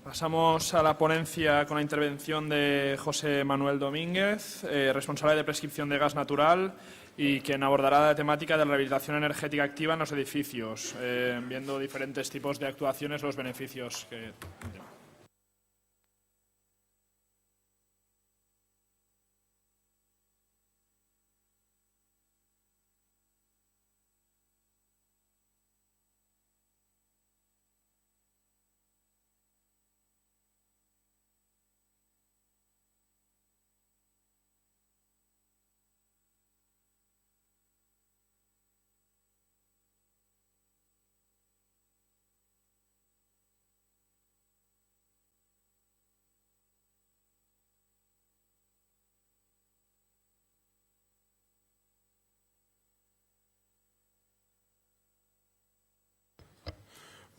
Pasamos a la ponencia con la intervención de José Manuel Domínguez, responsable de prescripción de gas natural y quien abordará la temática de la rehabilitación energética activa en los edificios, viendo diferentes tipos de actuaciones, los beneficios que tienen.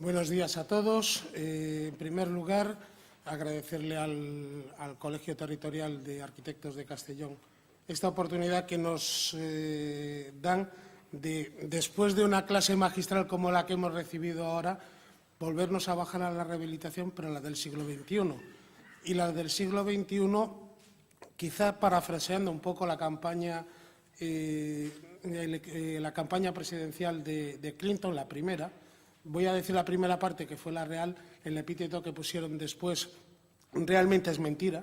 Buenos días a todos. En primer lugar, agradecerle al Colegio Territorial de Arquitectos de Castellón esta oportunidad que nos dan de, después de una clase magistral como la que hemos recibido ahora, volvernos a bajar a la rehabilitación, pero la del siglo XXI. Y la del siglo XXI, quizá parafraseando un poco la campaña presidencial de Clinton, la primera. Voy a decir la primera parte, que fue la real. El epíteto que pusieron después realmente es mentira,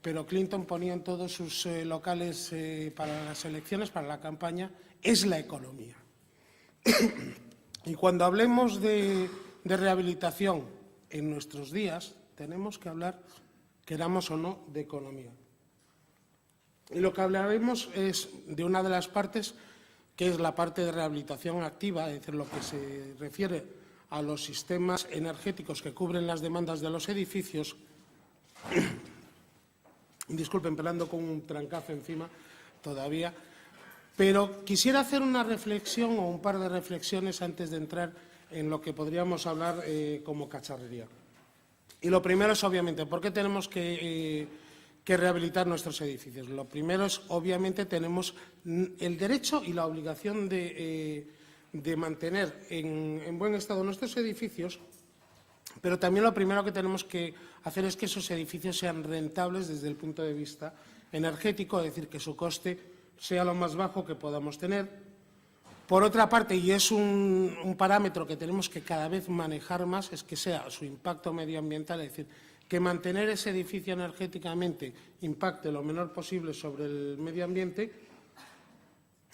pero Clinton ponía en todos sus locales para las elecciones, para la campaña, es la economía. Y cuando hablemos de rehabilitación en nuestros días, tenemos que hablar, queramos o no, de economía. Y lo que hablaremos es de una de las partes, que es la parte de rehabilitación activa, es decir, lo que se refiere a los sistemas energéticos que cubren las demandas de los edificios. Disculpen, pelando con un trancazo encima todavía, pero quisiera hacer una reflexión o un par de reflexiones antes de entrar en lo que podríamos hablar como cacharrería. Y lo primero es, obviamente, ¿por qué tenemos que rehabilitar nuestros edificios? Lo primero es, obviamente, tenemos el derecho y la obligación de mantener en buen estado nuestros edificios, pero también lo primero que tenemos que hacer es que esos edificios sean rentables desde el punto de vista energético, es decir, que su coste sea lo más bajo que podamos tener. Por otra parte, y es un parámetro que tenemos que cada vez manejar más, es que sea su impacto medioambiental, es decir, que mantener ese edificio energéticamente impacte lo menor posible sobre el medio ambiente.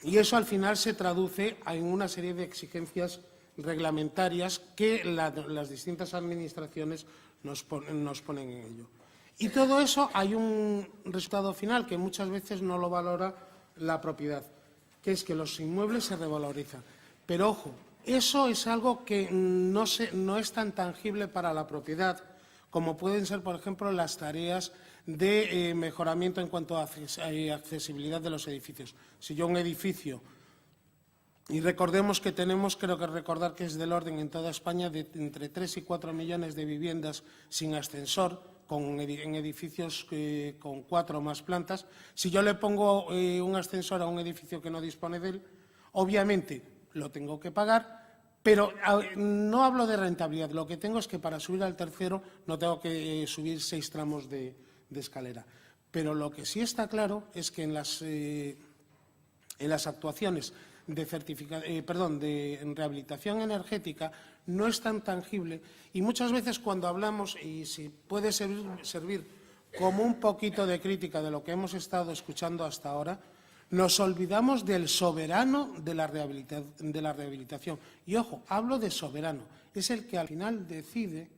Y eso al final se traduce en una serie de exigencias reglamentarias que las distintas administraciones nos ponen en ello. Y todo eso hay un resultado final que muchas veces no lo valora la propiedad, que es que los inmuebles se revalorizan. Pero ojo, eso es algo que no es tan tangible para la propiedad como pueden ser, por ejemplo, las tareas de mejoramiento en cuanto a accesibilidad de los edificios. Si yo un edificio, y recordemos que tenemos, creo que recordar que es del orden en toda España, de entre 3 y 4 millones de viviendas sin ascensor, en edificios con 4 o más plantas. Si yo le pongo un ascensor a un edificio que no dispone de él, obviamente lo tengo que pagar. Pero no hablo de rentabilidad, lo que tengo es que para subir al tercero no tengo que subir 6 tramos de escalera. Pero lo que sí está claro es que en las actuaciones de rehabilitación energética no es tan tangible y muchas veces cuando hablamos, y si puede servir como un poquito de crítica de lo que hemos estado escuchando hasta ahora, nos olvidamos del soberano de la rehabilitación. Y, ojo, hablo de soberano. Es el que al final decide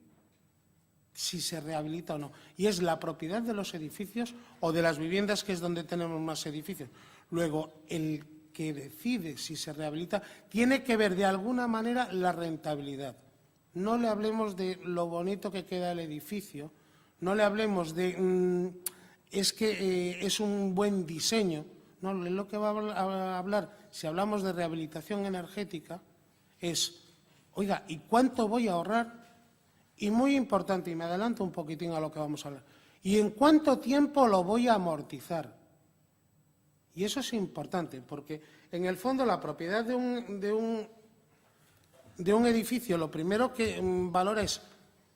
si se rehabilita o no. Y es la propiedad de los edificios o de las viviendas, que es donde tenemos más edificios. Luego, el que decide si se rehabilita tiene que ver de alguna manera la rentabilidad. No le hablemos de lo bonito que queda el edificio, no le hablemos de es que es un buen diseño. No, lo que va a hablar, si hablamos de rehabilitación energética, es, oiga, ¿y cuánto voy a ahorrar? Y muy importante, y me adelanto un poquitín a lo que vamos a hablar, ¿y en cuánto tiempo lo voy a amortizar? Y eso es importante, porque en el fondo la propiedad de un edificio, lo primero que valora es,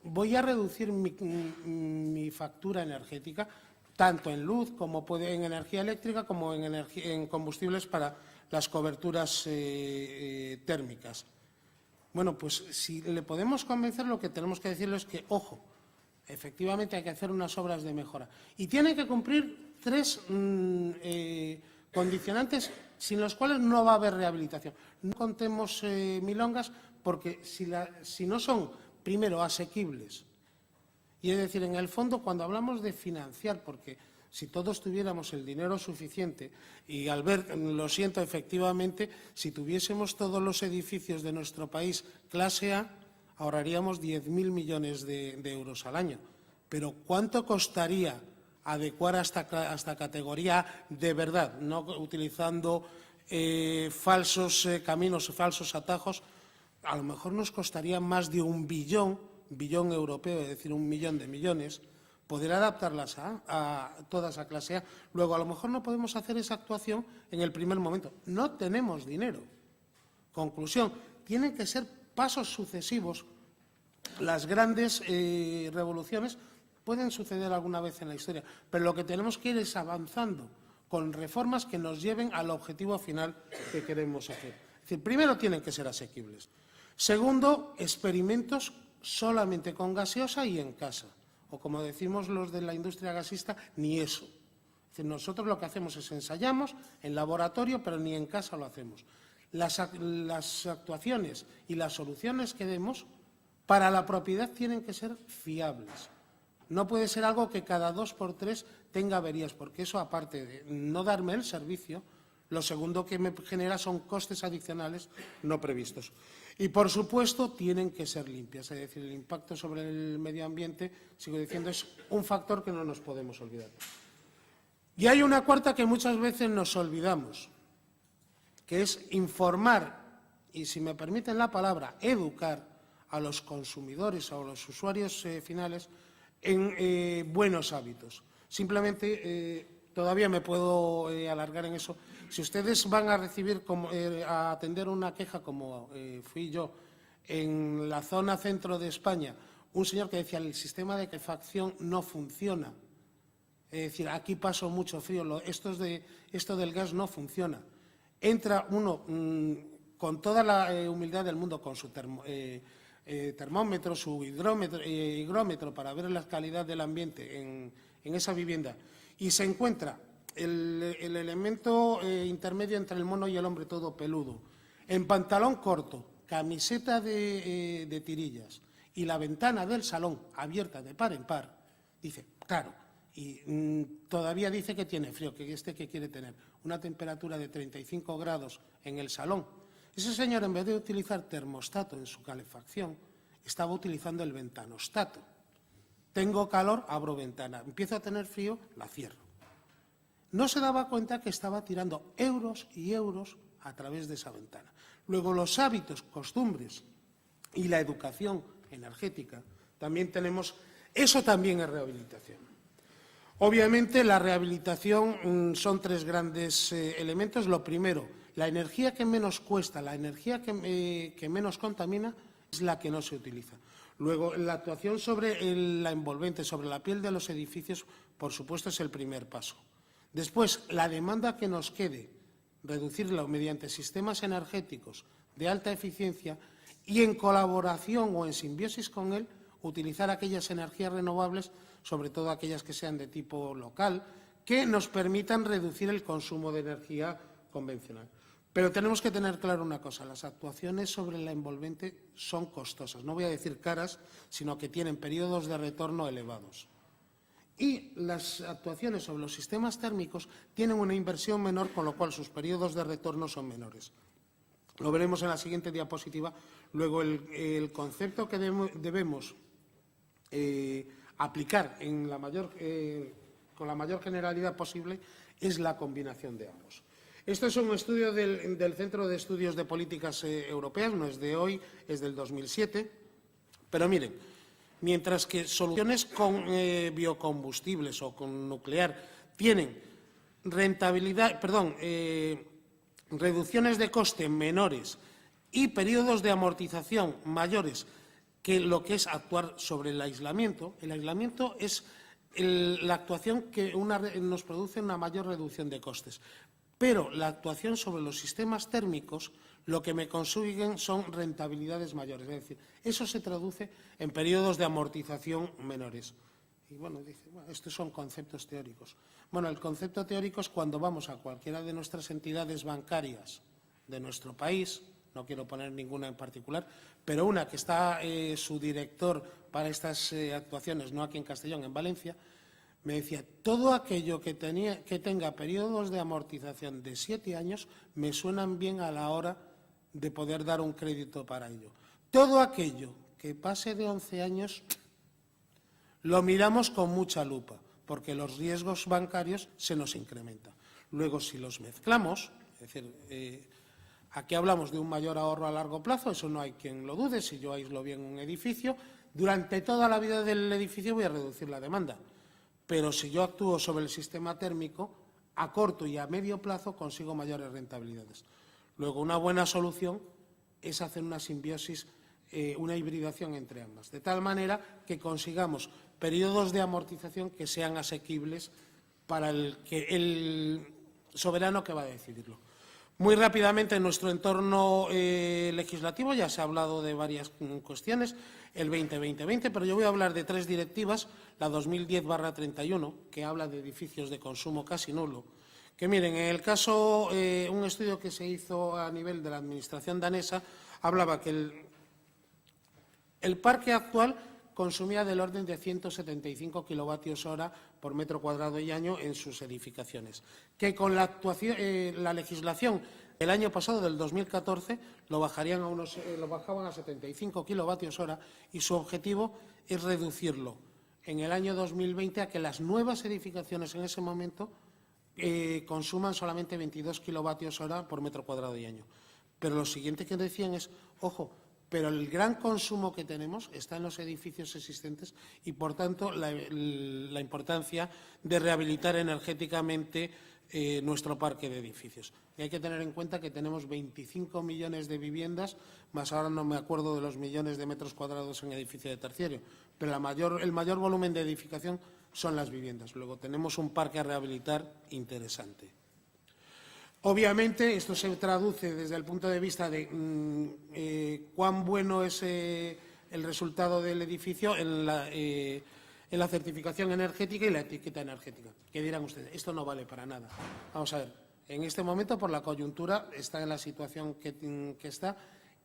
voy a reducir mi factura energética, tanto en luz como en energía eléctrica como en combustibles para las coberturas térmicas. Bueno, pues si le podemos convencer, lo que tenemos que decirle es que, ojo, efectivamente hay que hacer unas obras de mejora. Y tiene que cumplir 3 condicionantes sin los cuales no va a haber rehabilitación. No contemos milongas, porque si no son, primero, asequibles, y es decir, en el fondo, cuando hablamos de financiar, porque si todos tuviéramos el dinero suficiente, y Albert, lo siento, efectivamente, si tuviésemos todos los edificios de nuestro país clase A, ahorraríamos 10.000 millones de euros al año. Pero ¿cuánto costaría adecuar a esta categoría de verdad, no utilizando falsos caminos, falsos atajos? A lo mejor nos costaría más de 1 billón europeo, es decir, 1 millón de millones, poder adaptarlas a toda esa clase A. Luego, a lo mejor no podemos hacer esa actuación en el primer momento. No tenemos dinero. Conclusión, tienen que ser pasos sucesivos. Las grandes revoluciones pueden suceder alguna vez en la historia, pero lo que tenemos que ir es avanzando con reformas que nos lleven al objetivo final que queremos hacer. Es decir, primero tienen que ser asequibles. Segundo, experimentos solamente con gaseosa y en casa. O como decimos los de la industria gasista, ni eso. Es decir, nosotros lo que hacemos es ensayamos en laboratorio, pero ni en casa lo hacemos. Las actuaciones y las soluciones que demos para la propiedad tienen que ser fiables. No puede ser algo que cada 2 por 3 tenga averías, porque eso, aparte de no darme el servicio, lo segundo que me genera son costes adicionales no previstos. Y, por supuesto, tienen que ser limpias. Es decir, el impacto sobre el medio ambiente, sigo diciendo, es un factor que no nos podemos olvidar. Y hay una cuarta que muchas veces nos olvidamos, que es informar y, si me permiten la palabra, educar a los consumidores o a los usuarios finales en buenos hábitos. Simplemente, todavía me puedo alargar en eso. Si ustedes van a recibir, a atender una queja como fui yo, en la zona centro de España, un señor que decía el sistema de calefacción no funciona. Es decir, aquí paso mucho frío, esto del gas no funciona. Entra uno con toda la humildad del mundo, con su termómetro, su higrómetro para ver la calidad del ambiente en esa vivienda, y se encuentra el elemento intermedio entre el mono y el hombre, todo peludo, en pantalón corto, camiseta de tirillas y la ventana del salón abierta de par en par, dice, claro, y todavía dice que tiene frío, que que quiere tener una temperatura de 35 grados en el salón. Ese señor, en vez de utilizar termostato en su calefacción, estaba utilizando el ventanostato. Tengo calor, abro ventana. Empiezo a tener frío, la cierro. No se daba cuenta que estaba tirando euros y euros a través de esa ventana. Luego, los hábitos, costumbres y la educación energética, también tenemos, eso también es rehabilitación. Obviamente, la rehabilitación son 3 grandes elementos. Lo primero, la energía que menos cuesta, la energía que menos contamina, es la que no se utiliza. Luego, la actuación sobre la envolvente, sobre la piel de los edificios, por supuesto, es el primer paso. Después, la demanda que nos quede, reducirla mediante sistemas energéticos de alta eficiencia y, en colaboración o en simbiosis con él, utilizar aquellas energías renovables, sobre todo aquellas que sean de tipo local, que nos permitan reducir el consumo de energía convencional. Pero tenemos que tener claro una cosa, las actuaciones sobre la envolvente son costosas, no voy a decir caras, sino que tienen periodos de retorno elevados. Y las actuaciones sobre los sistemas térmicos tienen una inversión menor, con lo cual sus periodos de retorno son menores. Lo veremos en la siguiente diapositiva. Luego, el concepto que debemos aplicar con la mayor generalidad posible es la combinación de ambos. Esto es un estudio del Centro de Estudios de Políticas Europeas, no es de hoy, es del 2007. Pero miren, mientras que soluciones con biocombustibles o con nuclear tienen reducciones de coste menores y periodos de amortización mayores que lo que es actuar sobre el aislamiento. El aislamiento es la actuación que nos produce una mayor reducción de costes. Pero la actuación sobre los sistemas térmicos lo que me consiguen son rentabilidades mayores. Es decir, eso se traduce en periodos de amortización menores. Y bueno, dice, bueno, estos son conceptos teóricos. Bueno, el concepto teórico es cuando vamos a cualquiera de nuestras entidades bancarias de nuestro país, no quiero poner ninguna en particular, pero una que está su director para estas actuaciones, no aquí en Castellón, en Valencia, me decía, todo aquello que tenga periodos de amortización de 7 años me suenan bien a la hora de poder dar un crédito para ello. Todo aquello que pase de 11 años lo miramos con mucha lupa, porque los riesgos bancarios se nos incrementan. Luego, si los mezclamos, es decir, aquí hablamos de un mayor ahorro a largo plazo, eso no hay quien lo dude. Si yo aíslo bien un edificio, durante toda la vida del edificio voy a reducir la demanda. Pero si yo actúo sobre el sistema térmico, a corto y a medio plazo consigo mayores rentabilidades. Luego, una buena solución es hacer una simbiosis, una hibridación entre ambas, de tal manera que consigamos periodos de amortización que sean asequibles para el soberano que va a decidirlo. Muy rápidamente, en nuestro entorno legislativo ya se ha hablado de varias cuestiones, el 20-20-20, pero yo voy a hablar de 3 directivas, la 2010/31, que habla de edificios de consumo casi nulo, que miren, en el caso, un estudio que se hizo a nivel de la Administración danesa hablaba que el parque actual consumía del orden de 175 kilovatios hora por metro cuadrado y año en sus edificaciones, que con la legislación del año pasado, del 2014, lo bajaban a 75 kilovatios hora, y su objetivo es reducirlo en el año 2020 a que las nuevas edificaciones en ese momento consuman solamente 22 kilovatios hora por metro cuadrado y año. Pero lo siguiente que decían es, ojo, pero el gran consumo que tenemos está en los edificios existentes y, por tanto, la importancia de rehabilitar energéticamente nuestro parque de edificios. Y hay que tener en cuenta que tenemos 25 millones de viviendas, más ahora no me acuerdo de los millones de metros cuadrados en edificio de terciario, pero el mayor volumen de edificación son las viviendas. Luego tenemos un parque a rehabilitar interesante. Obviamente, esto se traduce desde el punto de vista de cuán bueno es el resultado del edificio en la certificación energética y la etiqueta energética. ¿Qué dirán ustedes? Esto no vale para nada. Vamos a ver, en este momento, por la coyuntura, está en la situación que está,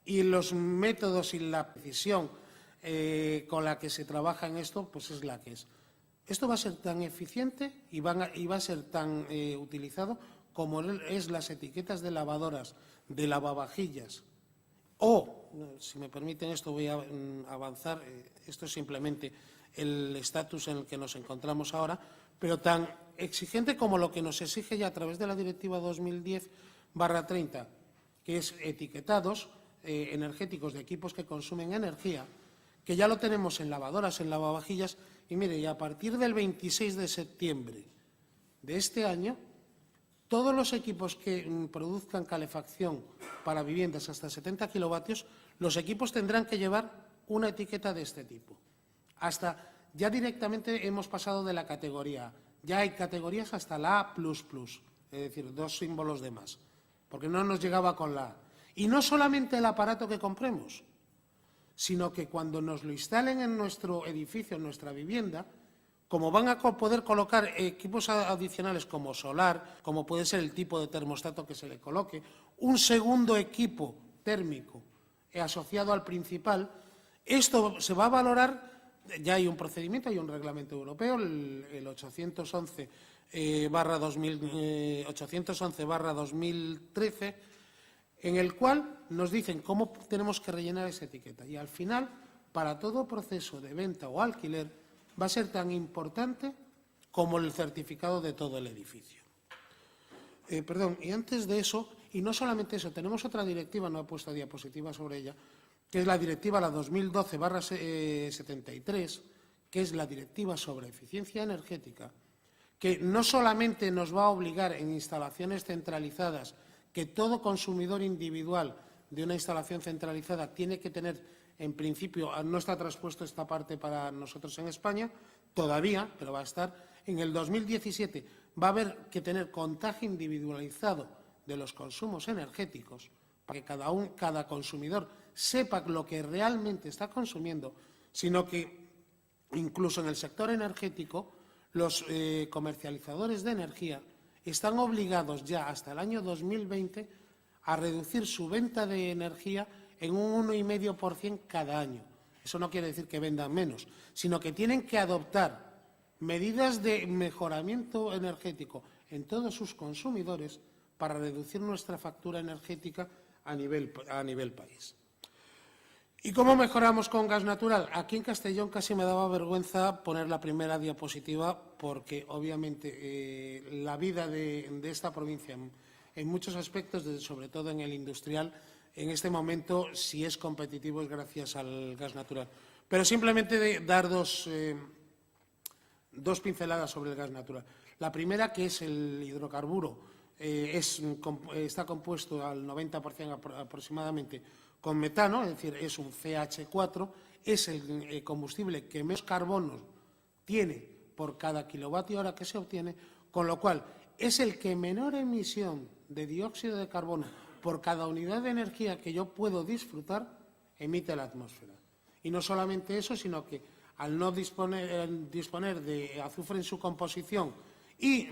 y los métodos y la precisión con la que se trabaja en esto, pues es la que es. Esto va a ser tan eficiente y va a ser tan utilizado como es las etiquetas de lavadoras, de lavavajillas, o, si me permiten esto, voy a avanzar, esto es simplemente el estatus en el que nos encontramos ahora, pero tan exigente como lo que nos exige ya a través de la Directiva 2010/30, que es etiquetados energéticos de equipos que consumen energía, que ya lo tenemos en lavadoras, en lavavajillas, y mire, y a partir del 26 de septiembre de este año, todos los equipos que produzcan calefacción para viviendas hasta 70 kilovatios, los equipos tendrán que llevar una etiqueta de este tipo. Ya directamente hemos pasado de la categoría A. Ya hay categorías hasta la A++, es decir, 2 símbolos de más, porque no nos llegaba con la A. Y no solamente el aparato que compremos, sino que cuando nos lo instalen en nuestro edificio, en nuestra vivienda, como van a poder colocar equipos adicionales como solar, como puede ser el tipo de termostato que se le coloque, un segundo equipo térmico asociado al principal, esto se va a valorar, ya hay un procedimiento, hay un reglamento europeo, el 811/2013, en el cual nos dicen cómo tenemos que rellenar esa etiqueta. Y al final, para todo proceso de venta o alquiler, va a ser tan importante como el certificado de todo el edificio. Y antes de eso, y no solamente eso, tenemos otra directiva, no he puesto diapositiva sobre ella, que es la directiva, la 2012/73, que es la directiva sobre eficiencia energética, que no solamente nos va a obligar en instalaciones centralizadas, que todo consumidor individual de una instalación centralizada tiene que tener En principio no está traspuesto esta parte para nosotros en España, todavía, pero va a estar. En el 2017 va a haber que tener contaje individualizado de los consumos energéticos para que cada consumidor sepa lo que realmente está consumiendo, sino que incluso en el sector energético los comercializadores de energía están obligados ya hasta el año 2020 a reducir su venta de energía en un 1,5% cada año. Eso no quiere decir que vendan menos, sino que tienen que adoptar medidas de mejoramiento energético en todos sus consumidores para reducir nuestra factura energética a nivel país. ¿Y cómo mejoramos con gas natural? Aquí en Castellón casi me daba vergüenza poner la primera diapositiva porque, obviamente, la vida de esta provincia, en muchos aspectos, sobre todo en el industrial, en este momento, si es competitivo, es gracias al gas natural. Pero simplemente dar dos pinceladas sobre el gas natural. La primera, que es el hidrocarburo, está compuesto al 90% aproximadamente con metano, es decir, es un CH4, es el combustible que menos carbono tiene por cada kilovatio hora que se obtiene, con lo cual es el que menor emisión de dióxido de carbono por cada unidad de energía que yo puedo disfrutar emite la atmósfera. Y no solamente eso, sino que al no disponer de azufre en su composición y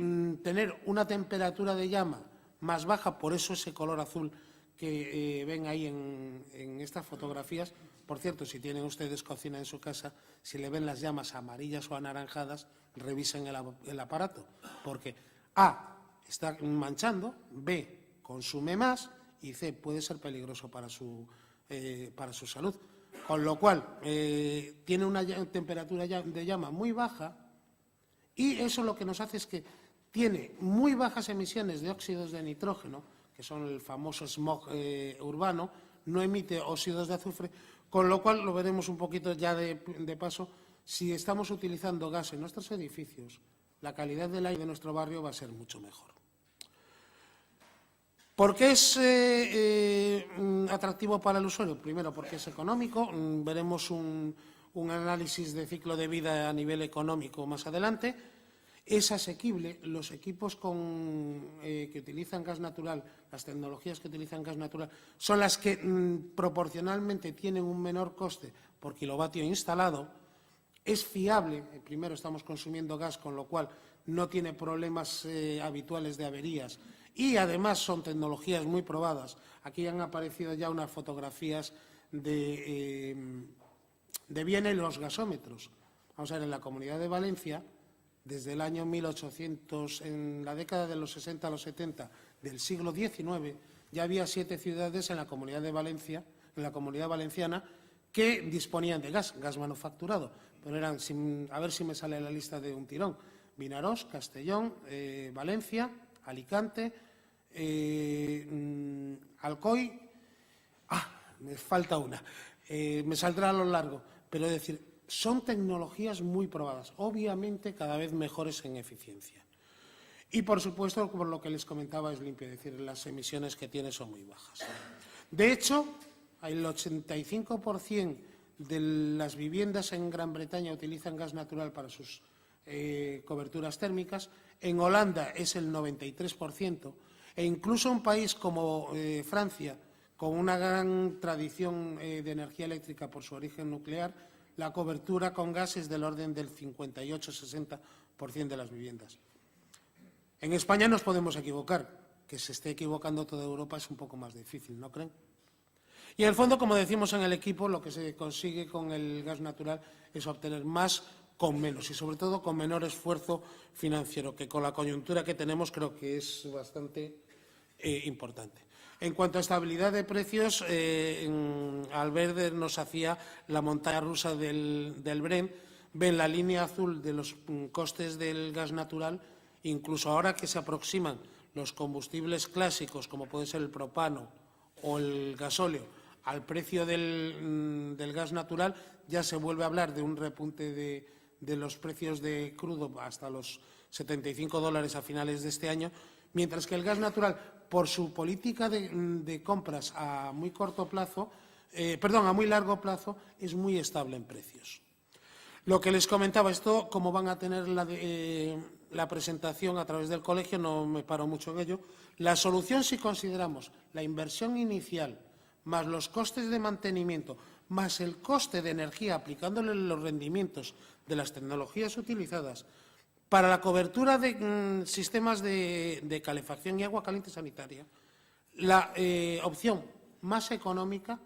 tener una temperatura de llama más baja, por eso ese color azul que ven ahí en estas fotografías. Por cierto, si tienen ustedes cocina en su casa, si le ven las llamas amarillas o anaranjadas, revisen el aparato, porque A, está manchando, B, consume más y C, puede ser peligroso para su salud. Con lo cual, tiene una temperatura de llama muy baja y eso lo que nos hace es que tiene muy bajas emisiones de óxidos de nitrógeno, que son el famoso smog urbano, no emite óxidos de azufre, con lo cual, lo veremos un poquito ya de paso, si estamos utilizando gas en nuestros edificios, la calidad del aire de nuestro barrio va a ser mucho mejor. ¿Por qué es atractivo para el usuario? Primero, porque es económico. Veremos un análisis de ciclo de vida a nivel económico más adelante. Es asequible. Los equipos que utilizan gas natural, las tecnologías que utilizan gas natural, son las que proporcionalmente tienen un menor coste por kilovatio instalado. Es fiable. Primero, estamos consumiendo gas, con lo cual no tiene problemas habituales de averías. Y, además, son tecnologías muy probadas. Aquí han aparecido ya unas fotografías de Viena y los gasómetros. Vamos a ver, en la Comunidad de Valencia, desde el año 1800, en la década de los 60 a los 70 del siglo XIX, ya había 7 ciudades en la Comunidad de Valencia, en la Comunidad Valenciana, que disponían de gas manufacturado. Pero eran, a ver si me sale la lista de un tirón: Vinaròs, Castellón, Valencia, Alicante, Alcoy. Me falta una. Me saldrá a lo largo. Pero es decir, son tecnologías muy probadas, obviamente cada vez mejores en eficiencia. Y, por supuesto, por lo que les comentaba, es limpio, es decir, las emisiones que tiene son muy bajas. De hecho, el 85% de las viviendas en Gran Bretaña utilizan gas natural para sus coberturas térmicas. En Holanda es el 93%, e incluso un país como Francia, con una gran tradición de energía eléctrica por su origen nuclear, la cobertura con gas es del orden del 58-60% de las viviendas. En España nos podemos equivocar. Que se esté equivocando toda Europa es un poco más difícil, ¿no creen? Y, en el fondo, como decimos en el equipo, lo que se consigue con el gas natural es obtener más con menos y, sobre todo, con menor esfuerzo financiero, que con la coyuntura que tenemos creo que es bastante importante. En cuanto a estabilidad de precios, Albert nos hacía la montaña rusa del Brent. Ven la línea azul de los costes del gas natural, incluso ahora que se aproximan los combustibles clásicos, como puede ser el propano o el gasóleo, al precio del gas natural, ya se vuelve a hablar de un repunte de los precios de crudo hasta los $75 a finales de este año, mientras que el gas natural, por su política de compras a muy corto plazo, a muy largo plazo, es muy estable en precios. Lo que les comentaba, esto, como van a tener la presentación a través del colegio, no me paro mucho en ello. La solución, si consideramos la inversión inicial, más los costes de mantenimiento, más el coste de energía aplicándole los rendimientos de las tecnologías utilizadas para la cobertura de sistemas de calefacción y agua caliente sanitaria, la opción más económica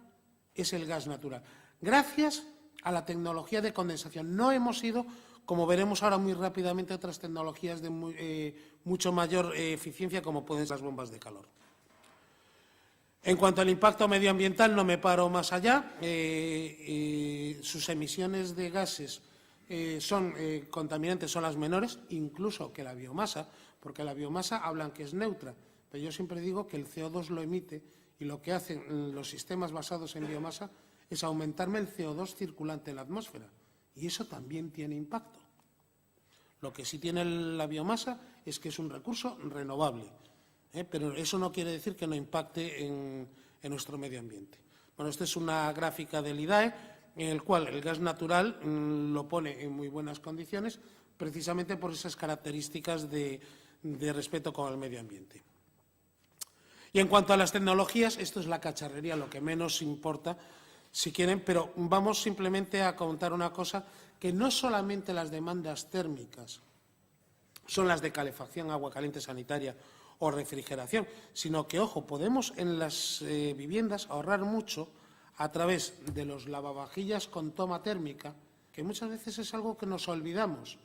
es el gas natural. Gracias a la tecnología de condensación. No hemos ido, como veremos ahora muy rápidamente, a otras tecnologías de mucho mayor eficiencia, como pueden ser las bombas de calor. En cuanto al impacto medioambiental, no me paro más allá. Sus emisiones de gases contaminantes son las menores, incluso que la biomasa, porque la biomasa hablan que es neutra, pero yo siempre digo que el CO2 lo emite y lo que hacen los sistemas basados en biomasa es aumentarme el CO2 circulante en la atmósfera, y eso también tiene impacto. Lo que sí tiene la biomasa es que es un recurso renovable, pero eso no quiere decir que no impacte en nuestro medio ambiente. Bueno, esta es una gráfica del IDAE, en el cual el gas natural lo pone en muy buenas condiciones, precisamente por esas características de respeto con el medio ambiente. Y en cuanto a las tecnologías, esto es la cacharrería, lo que menos importa, si quieren, pero vamos simplemente a contar una cosa, que no solamente las demandas térmicas son las de calefacción, agua caliente sanitaria o refrigeración, sino que, ojo, podemos en las viviendas ahorrar mucho a través de los lavavajillas con toma térmica, que muchas veces es algo que nos olvidamos,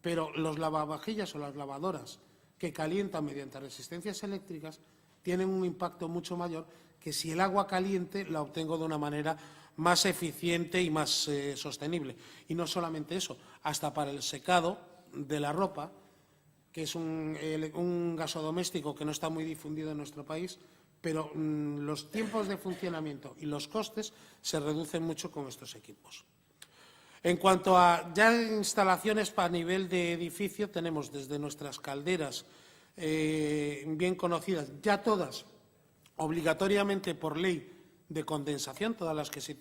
pero los lavavajillas o las lavadoras que calientan mediante resistencias eléctricas tienen un impacto mucho mayor que si el agua caliente la obtengo de una manera más eficiente y más sostenible. Y no solamente eso, hasta para el secado de la ropa, que es un gasodoméstico que no está muy difundido en nuestro país, pero los tiempos de funcionamiento y los costes se reducen mucho con estos equipos. En cuanto a ya instalaciones para nivel de edificio, tenemos desde nuestras calderas bien conocidas, ya todas obligatoriamente por ley de condensación, todas las que se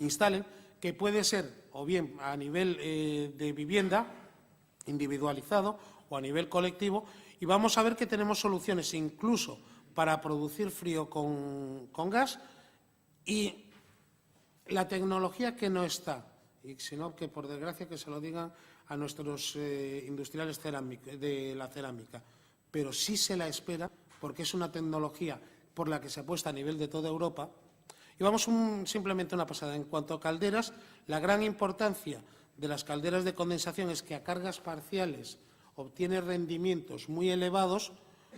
instalen, que puede ser o bien a nivel de vivienda individualizado o a nivel colectivo, y vamos a ver que tenemos soluciones incluso para producir frío con gas, y la tecnología que no está, y sino que por desgracia que se lo digan a nuestros industriales de la cerámica, pero sí se la espera porque es una tecnología por la que se apuesta a nivel de toda Europa. Y vamos simplemente una pasada. En cuanto a calderas, la gran importancia de las calderas de condensación es que a cargas parciales obtiene rendimientos muy elevados,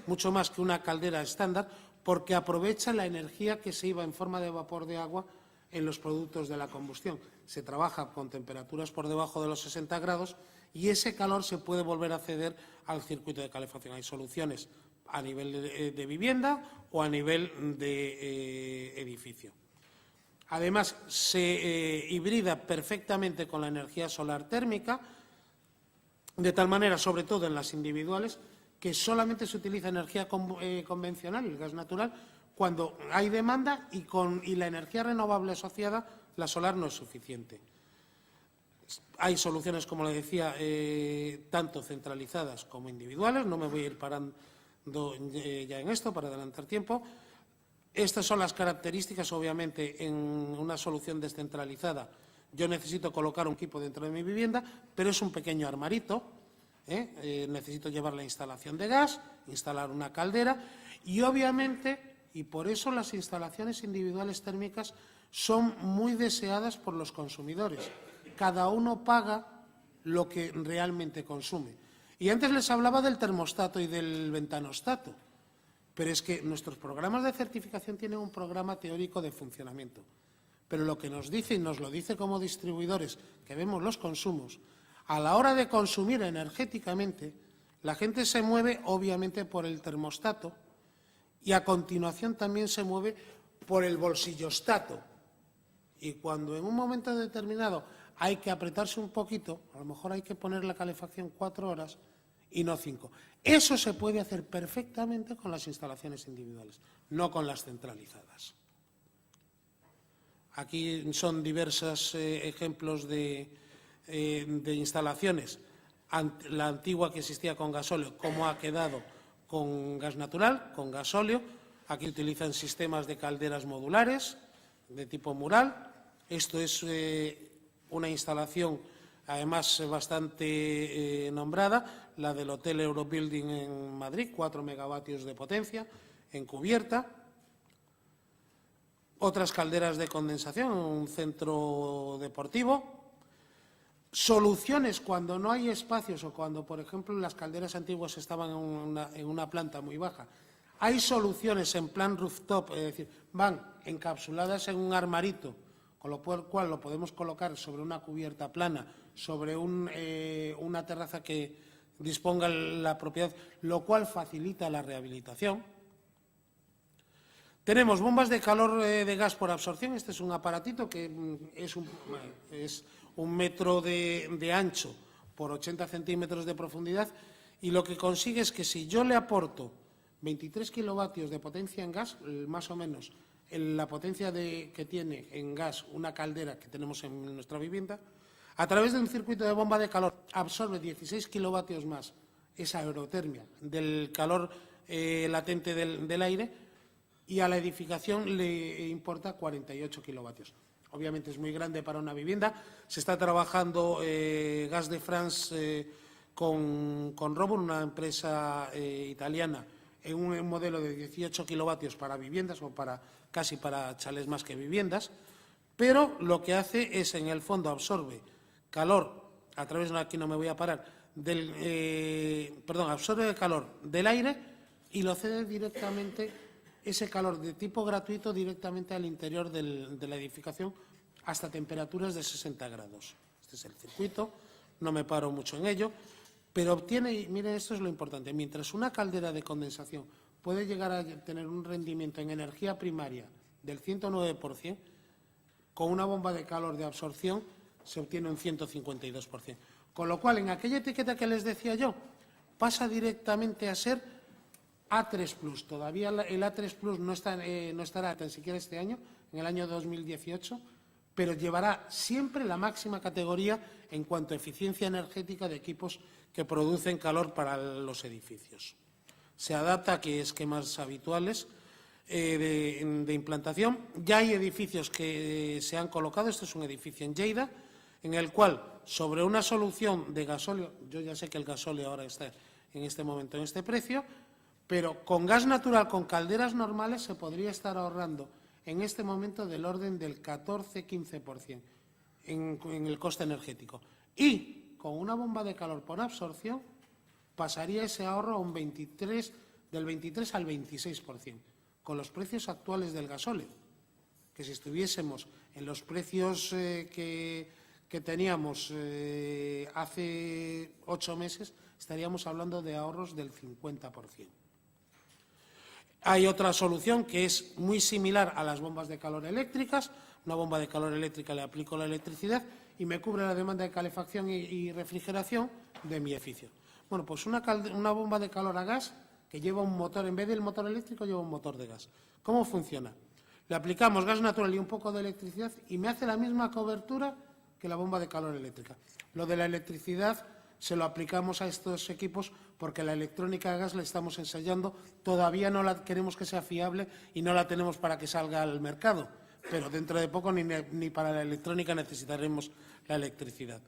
mucho más que una caldera estándar, porque aprovecha la energía que se iba en forma de vapor de agua en los productos de la combustión. Se trabaja con temperaturas por debajo de los 60 grados y ese calor se puede volver a ceder al circuito de calefacción. Hay soluciones a nivel de vivienda o a nivel de edificio. Además, se hibrida perfectamente con la energía solar térmica, de tal manera, sobre todo en las individuales, que solamente se utiliza energía convencional, el gas natural, cuando hay demanda y la energía renovable asociada, la solar, no es suficiente. Hay soluciones, como le decía, tanto centralizadas como individuales. No me voy a ir parando ya en esto para adelantar tiempo. Estas son las características, obviamente, en una solución descentralizada. Yo necesito colocar un equipo dentro de mi vivienda, pero es un pequeño armarito. Necesito llevar la instalación de gas, instalar una caldera y, obviamente, y por eso las instalaciones individuales térmicas son muy deseadas por los consumidores. Cada uno paga lo que realmente consume. Y antes les hablaba del termostato y del ventanostato, pero es que nuestros programas de certificación tienen un programa teórico de funcionamiento. Pero lo que nos dice, y nos lo dice como distribuidores, que vemos los consumos, a la hora de consumir energéticamente, la gente se mueve obviamente por el termostato y a continuación también se mueve por el bolsillostato. Y cuando en un momento determinado hay que apretarse un poquito, a lo mejor hay que poner la calefacción 4 horas y no 5. Eso se puede hacer perfectamente con las instalaciones individuales, no con las centralizadas. Aquí son diversos ejemplos de instalaciones. La antigua que existía con gasóleo, cómo ha quedado con gas natural, con gasóleo. Aquí utilizan sistemas de calderas modulares de tipo mural. Esto es una instalación, además, bastante nombrada, la del Hotel Eurobuilding en Madrid, 4 megavatios de potencia, en cubierta. Otras calderas de condensación, un centro deportivo. Soluciones cuando no hay espacios o cuando, por ejemplo, las calderas antiguas estaban en una planta muy baja. Hay soluciones en plan rooftop, es decir, van encapsuladas en un armarito, con lo cual lo podemos colocar sobre una cubierta plana, sobre una terraza que disponga la propiedad, lo cual facilita la rehabilitación. Tenemos bombas de calor de gas por absorción. Este es un aparatito que es un metro de ancho por 80 centímetros de profundidad, y lo que consigue es que si yo le aporto 23 kilovatios de potencia en gas, más o menos la potencia que tiene en gas una caldera que tenemos en nuestra vivienda, a través de un circuito de bomba de calor absorbe 16 kilovatios más, esa aerotermia del calor latente del aire, y a la edificación le importa 48 kilovatios. Obviamente es muy grande para una vivienda. Se está trabajando Gas de France con Robur, una empresa italiana, en un modelo de 18 kilovatios para viviendas, o casi para chalés más que viviendas, pero lo que hace es, en el fondo, absorbe calor a través, aquí no me voy a parar, absorbe el calor del aire y lo cede directamente, ese calor de tipo gratuito, directamente al interior de la edificación, hasta temperaturas de 60 grados. Este es el circuito, no me paro mucho en ello, pero obtiene, miren, esto es lo importante, mientras una caldera de condensación puede llegar a tener un rendimiento en energía primaria del 109%, con una bomba de calor de absorción se obtiene un 152%. Con lo cual, en aquella etiqueta que les decía yo, pasa directamente a ser A3+. Todavía el A3+ no estará tan siquiera este año, en el año 2018, pero llevará siempre la máxima categoría en cuanto a eficiencia energética de equipos que producen calor para los edificios. Se adapta a esquemas habituales de implantación. Ya hay edificios que se han colocado. Este es un edificio en Lleida, en el cual, sobre una solución de gasóleo, yo ya sé que el gasóleo ahora está en este momento en este precio, pero con gas natural, con calderas normales, se podría estar ahorrando en este momento del orden del 14-15% en el coste energético. Y con una bomba de calor por absorción pasaría ese ahorro a del 23 al 26%, con los precios actuales del gasóleo, que si estuviésemos en los precios que teníamos hace 8 meses, estaríamos hablando de ahorros del 50%. Hay otra solución que es muy similar a las bombas de calor eléctricas. Una bomba de calor eléctrica, le aplico la electricidad y me cubre la demanda de calefacción y refrigeración de mi edificio. Bueno, pues una bomba de calor a gas que lleva un motor, en vez del motor eléctrico, lleva un motor de gas. ¿Cómo funciona? Le aplicamos gas natural y un poco de electricidad y me hace la misma cobertura que la bomba de calor eléctrica. Lo de la electricidad se lo aplicamos a estos equipos porque la electrónica a gas la estamos ensayando. Todavía no la queremos que sea fiable y no la tenemos para que salga al mercado, pero dentro de poco ni para la electrónica necesitaremos la electricidad.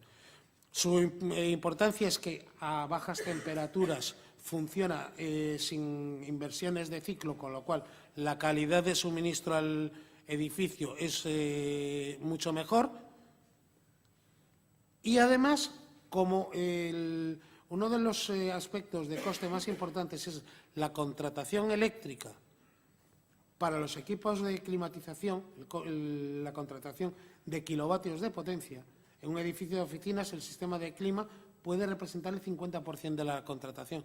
Su importancia es que a bajas temperaturas funciona sin inversiones de ciclo, con lo cual la calidad de suministro al edificio es mucho mejor. Y además, como uno de los aspectos de coste más importantes es la contratación eléctrica para los equipos de climatización, la contratación de kilovatios de potencia, en un edificio de oficinas el sistema de clima puede representar el 50% de la contratación.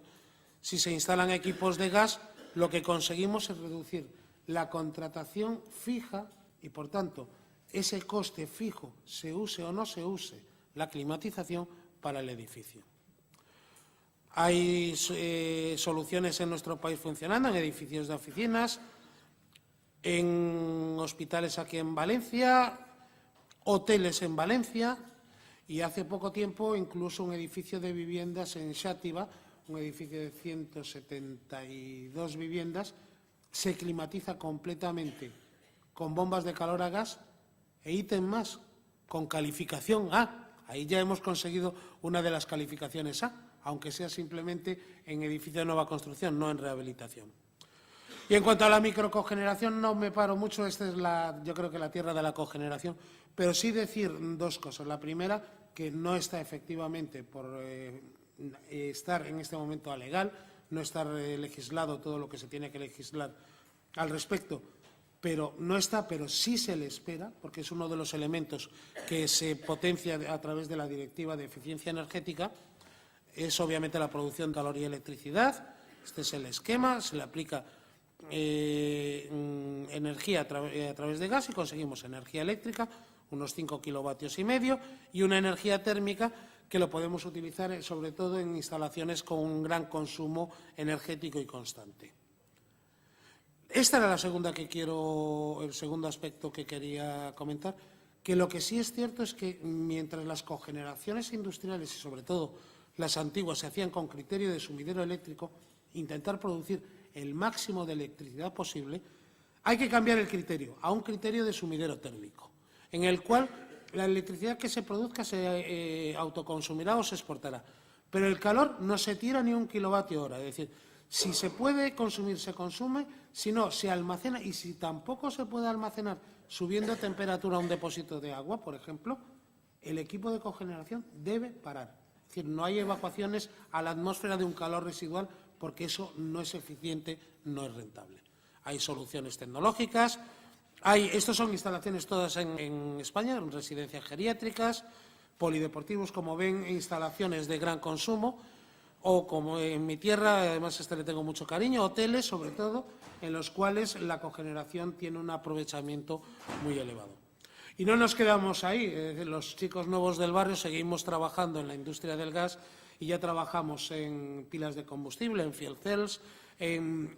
Si se instalan equipos de gas, lo que conseguimos es reducir la contratación fija y, por tanto, ese coste fijo, se use o no se use la climatización para el edificio. Hay soluciones en nuestro país funcionando en edificios de oficinas. en hospitales aquí en Valencia, hoteles en Valencia y hace poco tiempo incluso un edificio de viviendas en Xàtiva, un edificio de 172 viviendas, se climatiza completamente con bombas de calor a gas e ítem más, con calificación A. Ahí ya hemos conseguido una de las calificaciones A, aunque sea simplemente en edificio de nueva construcción, no en rehabilitación. Y en cuanto a la microcogeneración, no me paro mucho, esta es yo creo que la tierra de la cogeneración, pero sí decir dos cosas. La primera, que no está efectivamente por estar en este momento alegal, no estar legislado todo lo que se tiene que legislar al respecto, pero no está, pero sí se le espera, porque es uno de los elementos que se potencia a través de la Directiva de Eficiencia Energética, es obviamente la producción de calor y electricidad. Este es el esquema, se le aplica energía a través de gas y conseguimos energía eléctrica, unos 5,5 kilovatios, y una energía térmica que lo podemos utilizar sobre todo en instalaciones con un gran consumo energético y constante. Esta era el segundo aspecto que quería comentar, que lo que sí es cierto es que mientras las cogeneraciones industriales y sobre todo las antiguas se hacían con criterio de sumidero eléctrico, intentar producir el máximo de electricidad posible, hay que cambiar el criterio a un criterio de sumidero térmico, en el cual la electricidad que se produzca se autoconsumirá o se exportará, pero el calor no se tira ni 1 kilovatio hora, es decir, si se puede consumir, se consume, si no, se almacena, y si tampoco se puede almacenar subiendo a temperatura a un depósito de agua, por ejemplo, el equipo de cogeneración debe parar. Es decir, no hay evacuaciones a la atmósfera de un calor residual porque eso no es eficiente, no es rentable. Hay soluciones tecnológicas, estas son instalaciones todas en España, en residencias geriátricas, polideportivos, como ven, instalaciones de gran consumo, o como en mi tierra, además le tengo mucho cariño, hoteles sobre todo, en los cuales la cogeneración tiene un aprovechamiento muy elevado. Y no nos quedamos ahí, los chicos nuevos del barrio seguimos trabajando en la industria del gas y ya trabajamos en pilas de combustible, en fuel cells, en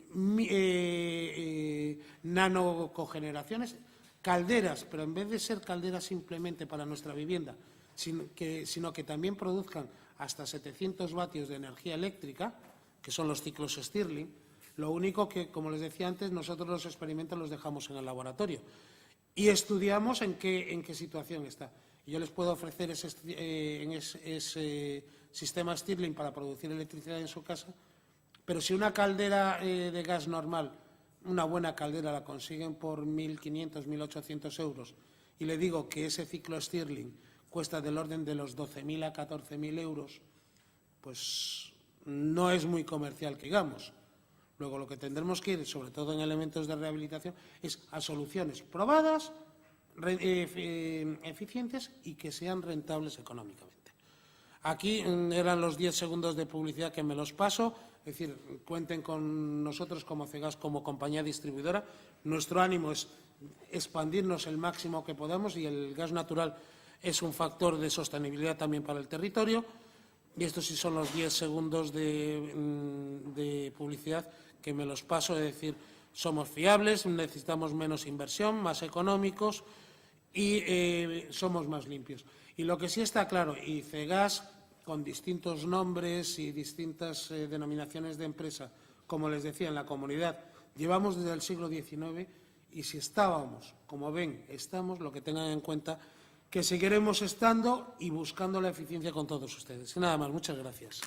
nanocogeneraciones, calderas, pero en vez de ser calderas simplemente para nuestra vivienda, sino que también produzcan hasta 700 vatios de energía eléctrica, que son los ciclos Stirling. Lo único que, como les decía antes, nosotros los experimentos los dejamos en el laboratorio y estudiamos en qué situación está. Y yo les puedo ofrecer ese sistema Stirling para producir electricidad en su casa, pero si una caldera de gas normal, una buena caldera, la consiguen por 1.500, 1.800 euros, y le digo que ese ciclo Stirling cuesta del orden de los 12.000 a 14.000 euros, pues no es muy comercial, que digamos. Luego lo que tendremos que ir, sobre todo en elementos de rehabilitación, es a soluciones probadas, eficientes y que sean rentables económicamente. Aquí eran los 10 segundos de publicidad que me los paso, es decir, cuenten con nosotros como CEGAS, como compañía distribuidora. Nuestro ánimo es expandirnos el máximo que podamos y el gas natural es un factor de sostenibilidad también para el territorio. Y estos sí son los 10 segundos de publicidad que me los paso, es decir, somos fiables, necesitamos menos inversión, más económicos y somos más limpios. Y lo que sí está claro, y CEGAS, con distintos nombres y distintas denominaciones de empresa, como les decía, en la comunidad, llevamos desde el siglo XIX y si estábamos, como ven, estamos, lo que tengan en cuenta, que seguiremos estando y buscando la eficiencia con todos ustedes. Y nada más, muchas gracias.